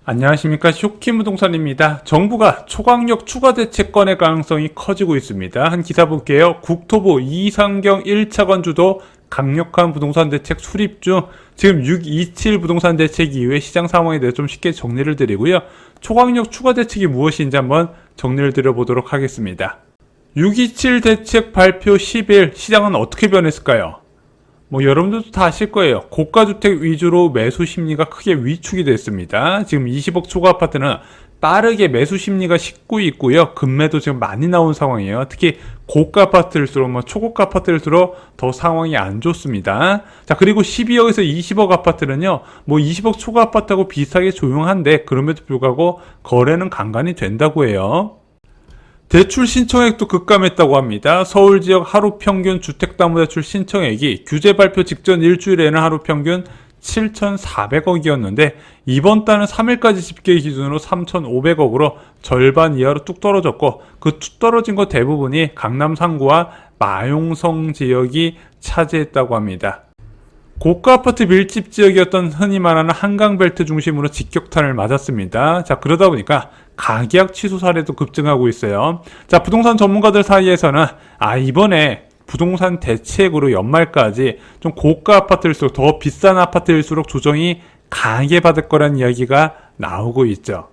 안녕하십니까. 쇼키무동산입니다. 정부가 초강력 추가 대책 건의 가능성이 커지고 있습니다. 한 기사 볼게요. 국토부 이상경 1차관 주도 강력한 부동산 대책 수립 중. 지금 627 부동산 대책 이후에 시장 상황에 대해 좀 쉽게 정리를 드리고요. 초강력 추가 대책이 무엇인지 한번 정리를 드려보도록 하겠습니다. 627 대책 발표 10일 시장은 어떻게 변했을까요? 여러분들도 다 아실 거예요. 고가주택 위주로 매수 심리가 크게 위축이 됐습니다. 지금 20억 초과 아파트는 빠르게 매수 심리가 식고 있고요. 급매도 지금 많이 나온 상황이에요. 특히 고가 아파트일수록 초고가 아파트일수록 더 상황이 안 좋습니다. 자, 그리고 12억에서 20억 아파트는요. 20억 초과 아파트하고 비슷하게 조용한데 그럼에도 불구하고 거래는 간간히 된다고 해요. 대출 신청액도 급감했다고 합니다. 서울 지역 하루 평균 주택담보대출 신청액이 규제 발표 직전 일주일에는 하루 평균 7,400억이었는데 이번 달은 3일까지 집계 기준으로 3,500억으로 절반 이하로 뚝 떨어졌고 그 뚝 떨어진 것 대부분이 강남 상구와 마용성 지역이 차지했다고 합니다. 고가 아파트 밀집 지역이었던 흔히 말하는 한강벨트 중심으로 직격탄을 맞았습니다. 자, 그러다 보니까 가계약 취소 사례도 급증하고 있어요. 자, 부동산 전문가들 사이에서는 이번에 부동산 대책으로 연말까지 좀 고가 아파트일수록 더 비싼 아파트일수록 조정이 강하게 받을 거란 이야기가 나오고 있죠.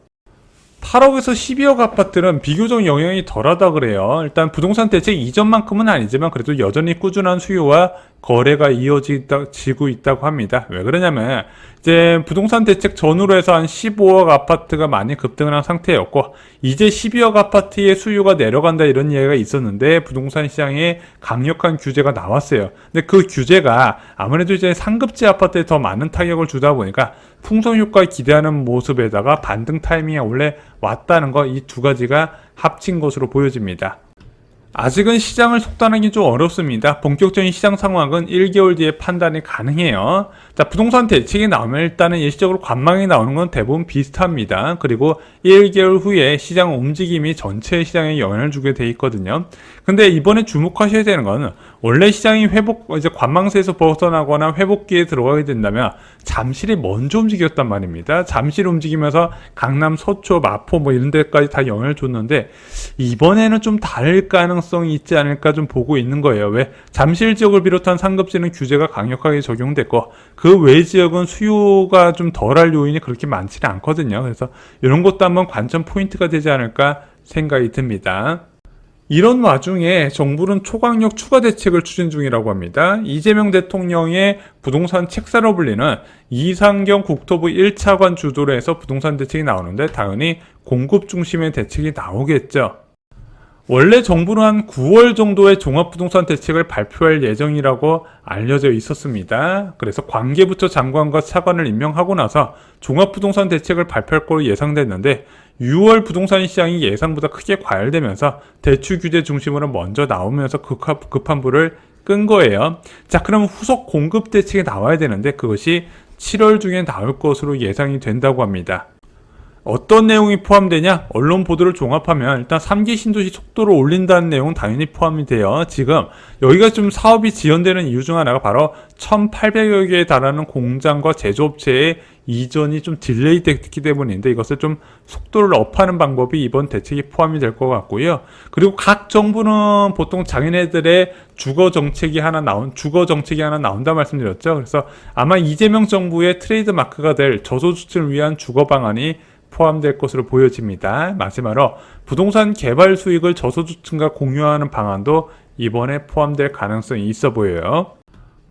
8억에서 12억 아파트는 비교적 영향이 덜하다 그래요. 일단 부동산 대책 이전만큼은 아니지만 그래도 여전히 꾸준한 수요와 거래가 이어지고 있다고 합니다. 왜 그러냐면 이제 부동산 대책 전후로 해서 한 15억 아파트가 많이 급등을 한 상태였고 이제 12억 아파트의 수요가 내려간다 이런 이야기가 있었는데 부동산 시장에 강력한 규제가 나왔어요. 근데 그 규제가 아무래도 이제 상급지 아파트에 더 많은 타격을 주다 보니까 풍선 효과 기대하는 모습에다가 반등 타이밍이 원래 왔다는 거 이 두 가지가 합친 것으로 보여집니다. 아직은 시장을 속단하기 좀 어렵습니다. 본격적인 시장 상황은 1개월 뒤에 판단이 가능해요. 자, 부동산 대책이 나오면 일단은 일시적으로 관망이 나오는 건 대부분 비슷합니다. 그리고 1개월 후에 시장 움직임이 전체 시장에 영향을 주게 돼 있거든요. 근데 이번에 주목하셔야 되는 거는 원래 시장이 이제 관망세에서 벗어나거나 회복기에 들어가게 된다면 잠실이 먼저 움직였단 말입니다. 잠실 움직이면서 강남, 서초, 마포 이런 데까지 다 영향을 줬는데 이번에는 좀 다를 가능성이 있지 않을까 좀 보고 있는 거예요. 왜? 잠실 지역을 비롯한 상급지는 규제가 강력하게 적용됐고 그 외 지역은 수요가 좀 덜할 요인이 그렇게 많지는 않거든요. 그래서 이런 것도 한번 관점 포인트가 되지 않을까 생각이 듭니다. 이런 와중에 정부는 초강력 추가 대책을 추진 중이라고 합니다. 이재명 대통령의 부동산 책사로 불리는 이상경 국토부 1차관 주도로 해서 부동산 대책이 나오는데 당연히 공급 중심의 대책이 나오겠죠. 원래 정부는 한 9월 정도에 종합부동산 대책을 발표할 예정이라고 알려져 있었습니다. 그래서 관계부처 장관과 차관을 임명하고 나서 종합부동산 대책을 발표할 걸로 예상됐는데 6월 부동산 시장이 예상보다 크게 과열되면서 대출 규제 중심으로 먼저 나오면서 급한 불을 끈 거예요. 자, 그럼 후속 공급 대책이 나와야 되는데 그것이 7월 중에 나올 것으로 예상이 된다고 합니다. 어떤 내용이 포함되냐? 언론 보도를 종합하면 일단 3기 신도시 속도를 올린다는 내용은 당연히 포함이 돼요. 지금 여기가 좀 사업이 지연되는 이유 중 하나가 바로 1,800여 개에 달하는 공장과 제조업체의 이전이 좀 딜레이 됐기 때문인데 이것을 좀 속도를 업하는 방법이 이번 대책이 포함이 될 것 같고요. 그리고 각 정부는 보통 자기네들의 주거 정책이 하나 나온다 말씀드렸죠. 그래서 아마 이재명 정부의 트레이드 마크가 될 저소득층을 위한 주거 방안이 포함될 것으로 보여집니다. 마지막으로 부동산 개발 수익을 저소득층과 공유하는 방안도 이번에 포함될 가능성이 있어 보여요.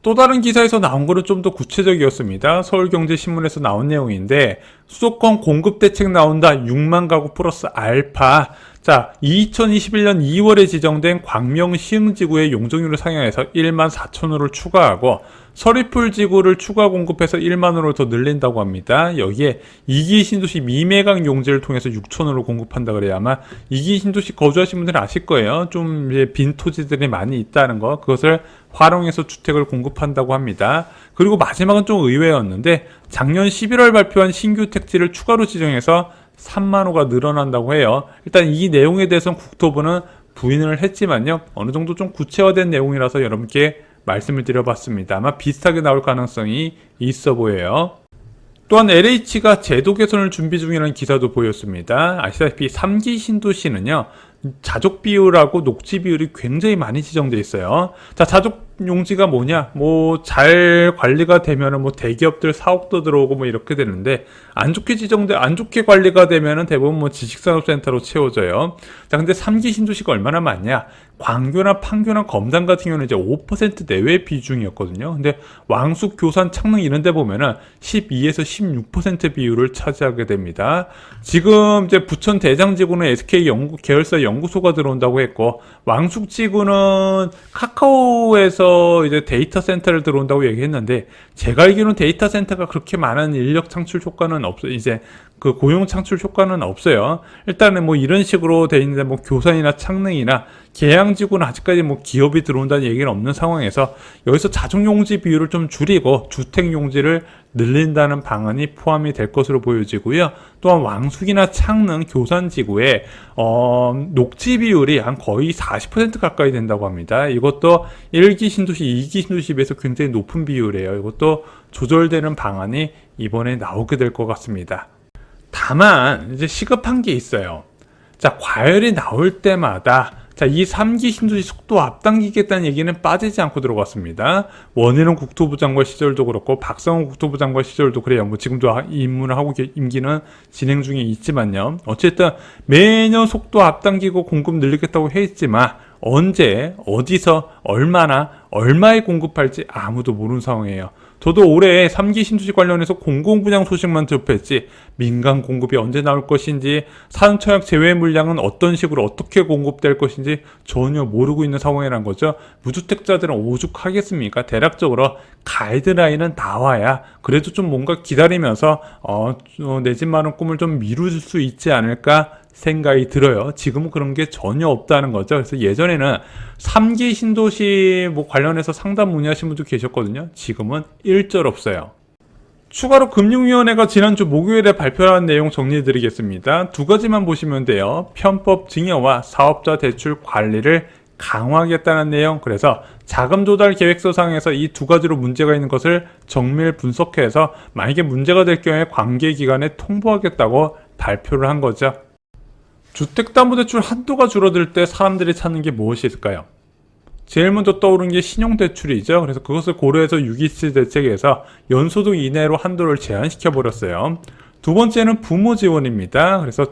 또 다른 기사에서 나온 거는 좀 더 구체적이었습니다. 서울경제신문에서 나온 내용인데 수도권 공급 대책 나온다. 6만 가구 플러스 알파. 자, 2021년 2월에 지정된 광명 시흥지구의 용적률을 상향해서 1만 4천호를 추가하고 서리풀 지구를 추가 공급해서 1만호를 더 늘린다고 합니다. 여기에 2기 신도시 미매각 용지를 통해서 6천호를 공급한다 그래야 아마 2기 신도시 거주하신 분들은 아실 거예요. 좀 빈 토지들이 많이 있다는 거. 그것을 활용해서 주택을 공급한다고 합니다. 그리고 마지막은 좀 의외였는데 작년 11월 발표한 신규 택지를 추가로 지정해서 3만호가 늘어난다고 해요. 일단 이 내용에 대해서는 국토부는 부인을 했지만요. 어느 정도 좀 구체화된 내용이라서 여러분께 말씀을 드려봤습니다. 아마 비슷하게 나올 가능성이 있어 보여요. 또한 LH가 제도 개선을 준비 중이라는 기사도 보였습니다. 아시다시피 3기 신도시는요, 자족 비율하고 녹지 비율이 굉장히 많이 지정되어 있어요. 자, 자족 용지가 뭐냐? 뭐 잘 관리가 되면은 뭐 대기업들 사옥도 들어오고 뭐 이렇게 되는데, 안 좋게 관리가 되면은 대부분 뭐 지식산업센터로 채워져요. 자, 근데 3기 신도시가 얼마나 많냐? 광교나 판교나 검단 같은 경우는 이제 5% 내외 비중이었거든요. 근데 왕숙, 교산, 창릉 이런 데 보면은 12에서 16% 비율을 차지하게 됩니다. 지금 이제 부천 대장지구는 SK 계열사 연구소가 들어온다고 했고, 왕숙 지구는 카카오에서 이제 데이터 센터를 들어온다고 얘기했는데, 제가 알기로는 데이터 센터가 그렇게 많은 인력 창출 효과는 없어요. 이제 그 고용 창출 효과는 없어요. 일단은 뭐 이런 식으로 돼 있는데, 뭐 교산이나 창릉이나 계양지구는 아직까지 뭐 기업이 들어온다는 얘기는 없는 상황에서 여기서 자족용지 비율을 좀 줄이고 주택용지를 늘린다는 방안이 포함이 될 것으로 보여지고요. 또한 왕숙이나 창릉, 교산지구에 녹지 비율이 한 거의 40% 가까이 된다고 합니다. 이것도 1기 신도시, 2기 신도시에 비해서 굉장히 높은 비율이에요. 이것도 조절되는 방안이 이번에 나오게 될 것 같습니다. 다만 이제 시급한 게 있어요. 자, 과열이 나올 때마다 이 3기 신도시 속도 앞당기겠다는 얘기는 빠지지 않고 들어갔습니다. 원희룡 국토부 장관 시절도 그렇고 박성호 국토부 장관 시절도 그래요. 뭐 지금도 임무를 하고 임기는 진행 중에 있지만요. 어쨌든 매년 속도 앞당기고 공급 늘리겠다고 했지만 언제, 어디서, 얼마에 공급할지 아무도 모르는 상황이에요. 저도 올해 3기 신도시 관련해서 공공분양 소식만 접했지 민간 공급이 언제 나올 것인지, 산처약 제외 물량은 어떤 식으로 어떻게 공급될 것인지 전혀 모르고 있는 상황이란 거죠. 무주택자들은 오죽하겠습니까? 대략적으로 가이드라인은 나와야 그래도 좀 뭔가 기다리면서 내 집 마련 꿈을 좀 미룰 수 있지 않을까 생각이 들어요. 지금은 그런 게 전혀 없다는 거죠. 그래서 예전에는 3기 신도시 뭐 관련해서 상담 문의하신 분도 계셨거든요. 지금은 일절 없어요. 추가로 금융위원회가 지난주 목요일에 발표한 내용 정리해드리겠습니다. 두 가지만 보시면 돼요. 편법 증여와 사업자 대출 관리를 강화하겠다는 내용. 그래서 자금 조달 계획서상에서 이 두 가지로 문제가 있는 것을 정밀 분석해서 만약에 문제가 될 경우에 관계기관에 통보하겠다고 발표를 한 거죠. 주택담보대출 한도가 줄어들 때 사람들이 찾는 게 무엇이 있을까요? 제일 먼저 떠오르는 게 신용대출이죠. 그래서 그것을 고려해서 627 대책에서 연소득 이내로 한도를 제한시켜버렸어요. 두 번째는 부모 지원입니다. 그래서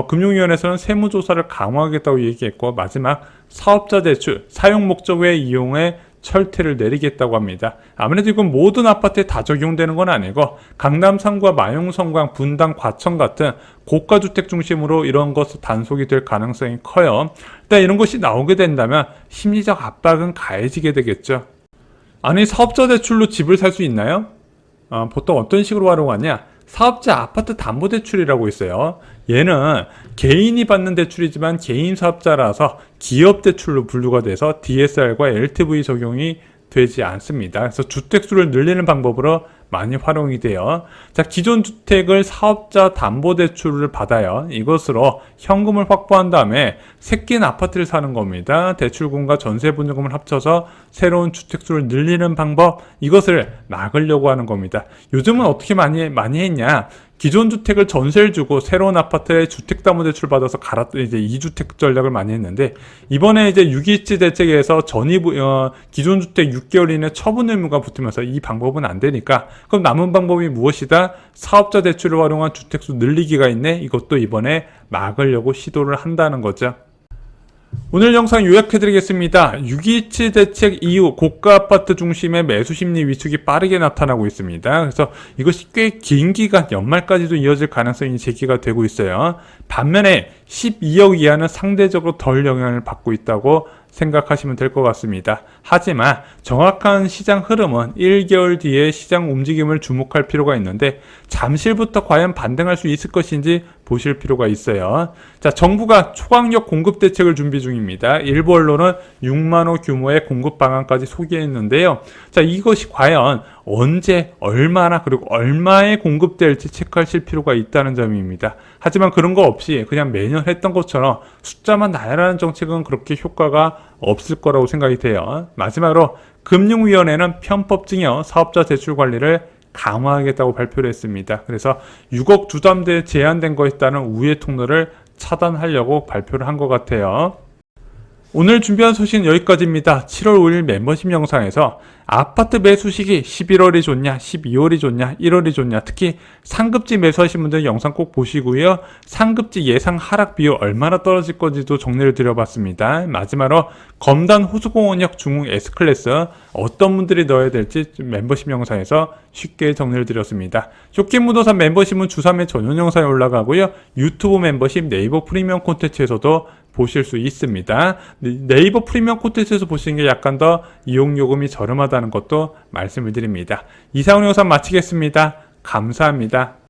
금융위원회에서는 세무조사를 강화하겠다고 얘기했고, 마지막 사업자 대출, 사용 목적 외 이용에 철퇴를 내리겠다고 합니다. 아무래도 이건 모든 아파트에 다 적용되는 건 아니고 강남 3구와 마용, 성광, 분당, 과천 같은 고가주택 중심으로 이런 것이 단속이 될 가능성이 커요. 일단 이런 것이 나오게 된다면 심리적 압박은 가해지게 되겠죠. 아니, 사업자 대출로 집을 살 수 있나요? 보통 어떤 식으로 활용하냐? 사업자 아파트 담보대출이라고 있어요. 얘는 개인이 받는 대출이지만 개인 사업자라서 기업 대출로 분류가 돼서 DSR과 LTV 적용이 되지 않습니다. 그래서 주택수를 늘리는 방법으로 많이 활용이 돼요. 자, 기존 주택을 사업자 담보대출을 받아요. 이것으로 현금을 확보한 다음에 새끼는 아파트를 사는 겁니다. 대출금과 전세보증금을 합쳐서 새로운 주택수를 늘리는 방법, 이것을 막으려고 하는 겁니다. 요즘은 어떻게 많이 했냐? 기존 주택을 전세를 주고 새로운 아파트에 주택담보대출 받아서 이제 2주택 전략을 많이 했는데, 이번에 이제 627 대책에서 기존 주택 6개월 이내 처분 의무가 붙으면서 이 방법은 안 되니까, 그럼 남은 방법이 무엇이다? 사업자 대출을 활용한 주택수 늘리기가 있네. 이것도 이번에 막으려고 시도를 한다는 거죠. 오늘 영상 요약해드리겠습니다. 627 대책 이후 고가 아파트 중심의 매수 심리 위축이 빠르게 나타나고 있습니다. 그래서 이것이 꽤 긴 기간 연말까지도 이어질 가능성이 제기가 되고 있어요. 반면에 12억 이하는 상대적으로 덜 영향을 받고 있다고 생각하시면 될 것 같습니다. 하지만 정확한 시장 흐름은 1개월 뒤에 시장 움직임을 주목할 필요가 있는데, 잠실부터 과연 반등할 수 있을 것인지 보실 필요가 있어요. 자, 정부가 초강력 공급 대책을 준비 중입니다. 일부 언론은 6만 호 규모의 공급 방안까지 소개했는데요. 자, 이것이 과연 언제, 얼마나, 그리고 얼마에 공급될지 체크하실 필요가 있다는 점입니다. 하지만 그런 거 없이 그냥 매년 했던 것처럼 숫자만 나열하는 정책은 그렇게 효과가 없을 거라고 생각이 돼요. 마지막으로 금융위원회는 편법 증여, 사업자 대출 관리를 강화하겠다고 발표를 했습니다. 그래서 6억 주담대 제한된 것에 따른 우회 통로를 차단하려고 발표를 한 것 같아요. 오늘 준비한 소식은 여기까지입니다. 7월 5일 멤버십 영상에서 아파트 매수 시기 11월이 좋냐, 12월이 좋냐, 1월이 좋냐, 특히 상급지 매수하신 분들 영상 꼭 보시고요. 상급지 예상 하락 비율 얼마나 떨어질 건지도 정리를 드려봤습니다. 마지막으로 검단 호수공원역 중흥 S클래스 어떤 분들이 넣어야 될지 멤버십 영상에서 쉽게 정리를 드렸습니다. 쇼킹무도산 멤버십은 주3회 전용 영상에 올라가고요. 유튜브 멤버십 네이버 프리미엄 콘텐츠에서도 보실 수 있습니다. 네이버 프리미엄 콘텐츠에서 보시는 게 약간 더 이용요금이 저렴하다는 것도 말씀을 드립니다. 이상 영상 마치겠습니다. 감사합니다.